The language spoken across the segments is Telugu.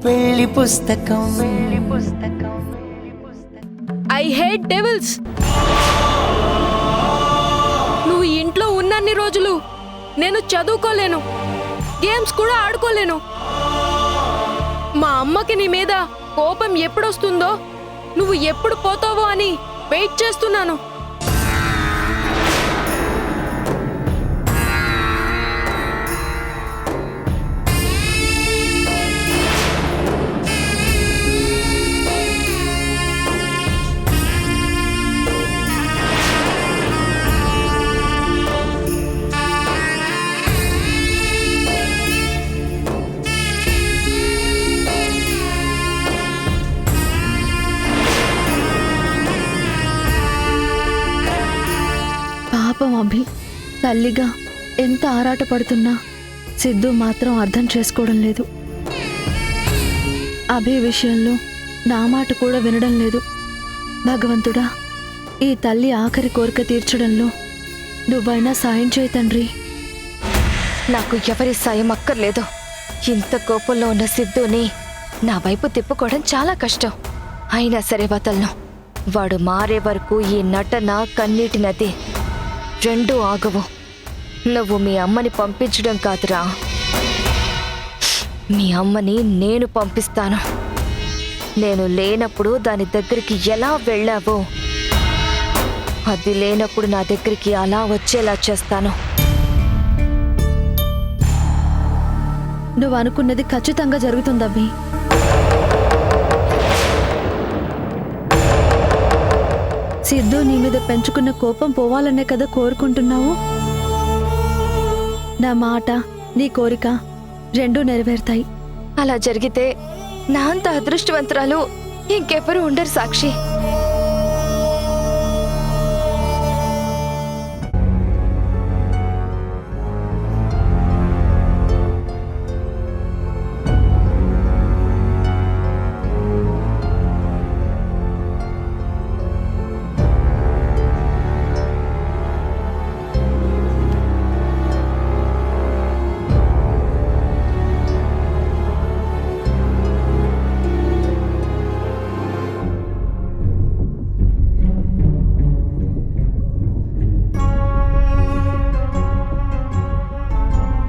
పెళ్లి పుస్తకం. I hate devils. నువ్వు ఇంట్లో ఉన్నన్ని రోజులు నేను చదువుకోలేను, గేమ్స్ కూడా ఆడుకోలేను. మా అమ్మకి నీ మీద కోపం ఎప్పుడొస్తుందో, నువ్వు ఎప్పుడు పోతావో అని వెయిట్ చేస్తున్నాను. పాపం అభి, తల్లిగా ఎంత ఆరాటపడుతున్నా సిద్ధు మాత్రం అర్థం చేసుకోవడం లేదు. అభి విషయంలో నా మాట కూడా వినడం లేదు. భగవంతుడా, ఈ తల్లి ఆఖరి కోరిక తీర్చడంలో నువ్వైనా సాయం చేయి తండ్రి. నాకు ఎవరి సాయం అక్కర్లేదు. ఇంత కోపంలో ఉన్న సిద్ధుని నా వైపు తిప్పుకోవడం చాలా కష్టం. అయినా సరే వదలను. వాడు మారే వరకు ఈ నటన, కన్నీటి నది రెండూ ఆగవు. నువ్వు మీ అమ్మని పంపించడం కాదురా, మీ అమ్మని నేను పంపిస్తాను. నేను లేనప్పుడు దాని దగ్గరికి ఎలా వెళ్ళావో, అది లేనప్పుడు నా దగ్గరికి అలా వచ్చేలా చేస్తాను. నువ్వు అనుకున్నది ఖచ్చితంగా జరుగుతుందబ్బి. సిద్ధు నీ మీద పెంచుకున్న కోపం పోవాలనే కదా కోరుకుంటున్నావు. నా మాట, నీ కోరిక రెండూ నెరవేరుతాయి. అలా జరిగితే నా అంత అదృష్టవంతురాలు ఇంకెవరూ ఉండరు సాక్షి.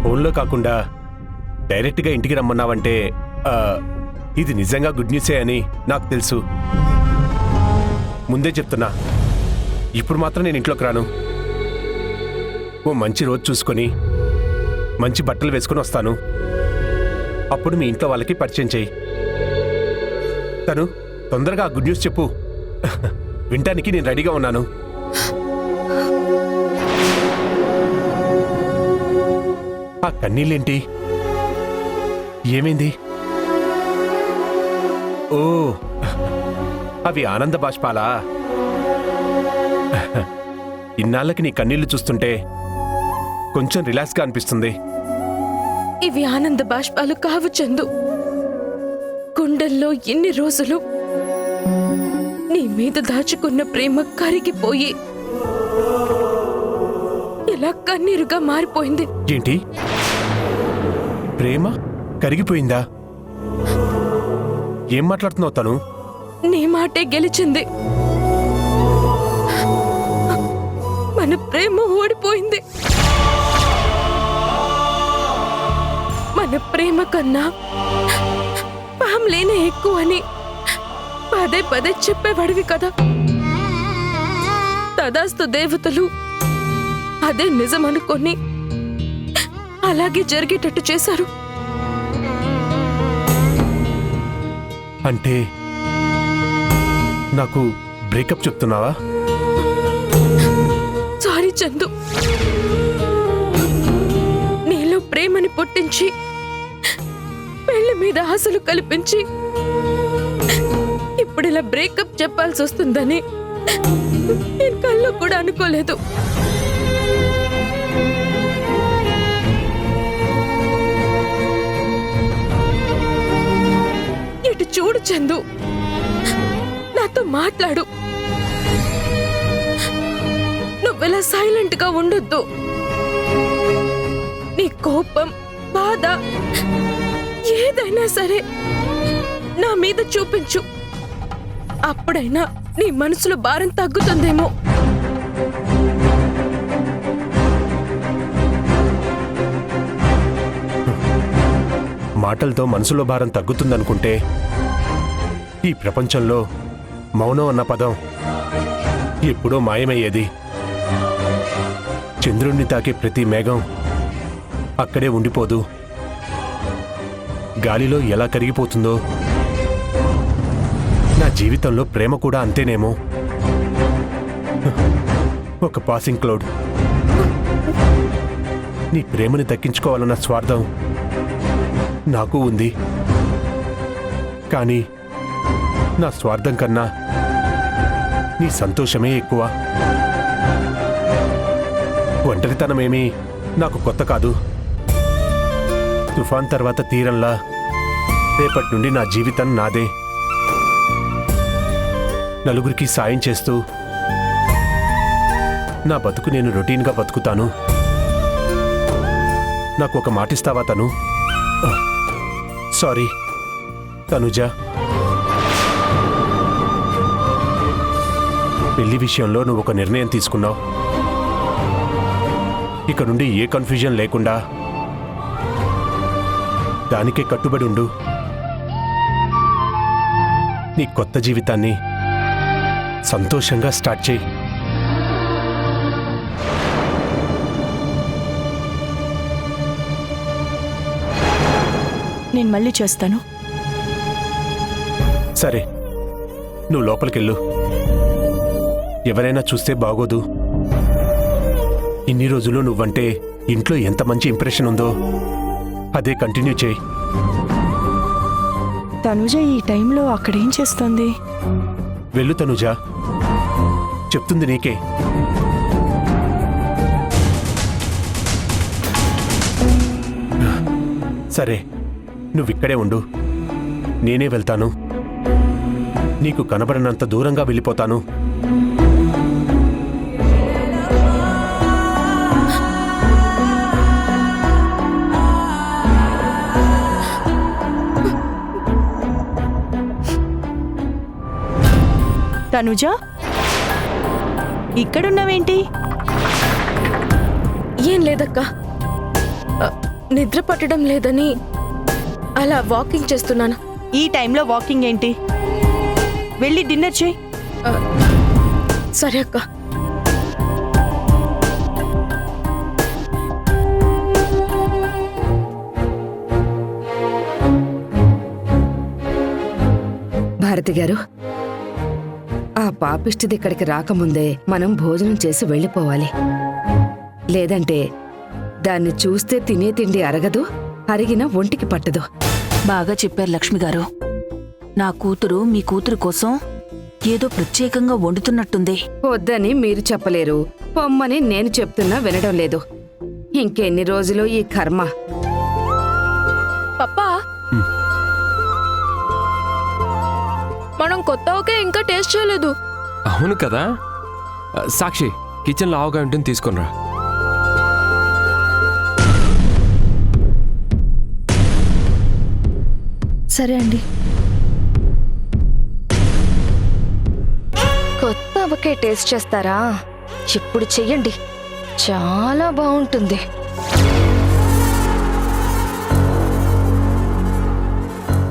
ఫోన్లో కాకుండా డైరెక్ట్గా ఇంటికి రమ్మన్నావంటే ఇది నిజంగా గుడ్ న్యూసే అని నాకు తెలుసు. ముందే చెప్తున్నా, ఇప్పుడు మాత్రం నేను ఇంట్లోకి రాను. ఓ మంచి రోజు చూసుకొని మంచి బట్టలు వేసుకొని వస్తాను. అప్పుడు మీ ఇంట్లో వాళ్ళకి పరిచయం చేయి. తను తొందరగా గుడ్ న్యూస్ చెప్పు. వినటానికి నేను రెడీగా ఉన్నాను. ఆ కన్నీళ్ళేంటి? ఏమైంది? ఓ, అవి ఆనంద బాష్పాలా? ఇన్నాళ్ళకి నీ కన్నీళ్లు చూస్తుంటే కొంచెం రిలాక్స్గా అనిపిస్తుంది. ఇవి ఆనంద బాష్పాలు కావు చందు. గుండెల్లో ఎన్ని రోజులు నీ మీద దాచుకున్న ప్రేమ కరిగిపోయి ఇలా కన్నీరుగా మారిపోయింది. ఏంటి? ప్రేమ కరిగిపోయిందా? ఏం మాట్లాడుతున్నావు? తను నీ మాటే గెలిచింది. మన ప్రేమ ఓడిపోయింది. మన ప్రేమ కన్నా ఫ్యామిలీనే ఎక్కువ అని పదే పదే చెప్పేవాడివి కదా. తదాస్తు దేవతలు అదే నిజం అనుకొని అలాగే జరిగేటట్టు చేశారు. అంటే నాకు బ్రేకప్ చెప్తున్నావా? సారీ చందు. నీలో ప్రేమని పుట్టించి పెళ్లి మీద ఆశలు కల్పించి ఇప్పుడు ఇలా బ్రేకప్ చెప్పాల్సి వస్తుందని నేను కల్లో కూడా అనుకోలేదు. ఇటు చూడు చందు, నాతో మాట్లాడు. నువ్వెలా సైలెంట్ గా ఉండొద్దు. నీ కోపం, బాధ ఏదైనా సరే నా మీద చూపించు. అప్పుడైనా నీ మనసులో భారం తగ్గుతుందేమో. మాటలతో మనసులో భారం తగ్గుతుందనుకుంటే ఈ ప్రపంచంలో మౌనం అన్న పదం ఎప్పుడో మాయమయ్యేది. చంద్రుణ్ణి తాకే ప్రతి మేఘం అక్కడే ఉండిపోదు. గాలిలో ఎలా కరిగిపోతుందో నా జీవితంలో ప్రేమ కూడా అంతేనేమో. ఒక పాసింగ్ క్లౌడ్. నీ ప్రేమని దక్కించుకోవాలన్న స్వార్థం నాకు ఉంది. కానీ నా స్వార్థం కన్నా నీ సంతోషమే ఎక్కువ. ఒంటరితనమేమీ నాకు కొత్త కాదు. తుఫాన్ తర్వాత తీరంలా రేపటి నుండి నా జీవితం నాదే. నలుగురికి సాయం చేస్తూ నా బతుకు నేను రొటీన్గా బతుకుతాను. నాకు ఒక మాటిస్తావా తను? సారీ తనుజ. పెళ్లి విషయంలో నువ్వు ఒక నిర్ణయం తీసుకున్నావు. ఇక నుండి ఏ కన్ఫ్యూజన్ లేకుండా దానికే కట్టుబడి ఉండు. నీ కొత్త జీవితాన్ని సంతోషంగా స్టార్ట్ చేయి. నేను మళ్ళీ చేస్తాను. సరే, నువ్వు లోపలికెళ్ళు. ఎవరైనా చూస్తే బాగోదు. ఇన్ని రోజులు నువ్వంటే ఇంట్లో ఎంత మంచి ఇంప్రెషన్ ఉందో అదే కంటిన్యూ చేయి. తనుజ ఈ టైంలో అక్కడేం చేస్తోంది? వెళ్ళు తనుజ, చెప్తుంది నీకే. సరే, నువ్విక్కడే ఉండు. నేనే వెళ్తాను. నీకు కనబడినంత దూరంగా వెళ్ళిపోతాను. తనుజ, ఇక్కడున్నావేంటి? ఏం లేదక్కా, నిద్ర పట్టడం లేదని అలా వాకింగ్ చేస్తున్నాను. ఈ టైంలో వాకింగ్ ఏంటి? వెళ్ళి డిన్నర్ చేయి. సరే అక్క. భారతి గారు, ఆ పాపిష్టిది ఇక్కడికి రాకముందే మనం భోజనం చేసి వెళ్ళిపోవాలి. లేదంటే దాన్ని చూస్తే తినే తిండి అరగదు, అరిగిన ఒంటికి పట్టదు. బాగా చెప్పారు లక్ష్మి గారు. నా కూతురు మీ కూతురు కోసం ఏదో ప్రత్యేకంగా వండుతున్నట్టుంది. వద్దని మీరు చెప్పలేరు, పొమ్మని నేను చెప్తున్నా వినడం లేదు. ఇంకెన్ని రోజులు ఈ కర్మ. పప్పా, మనం కొత్త ఒకే ఇంకా టేస్ట్ చేయలేదు. అవును కదా. సాక్షి, కిచెన్లో ఆవుగా ఉంటుంది, తీసుకునిరా. సరే అండి. కొత్త అవకే టేస్ట్ చేస్తారా? ఇప్పుడు చెయ్యండి, చాలా బాగుంటుంది.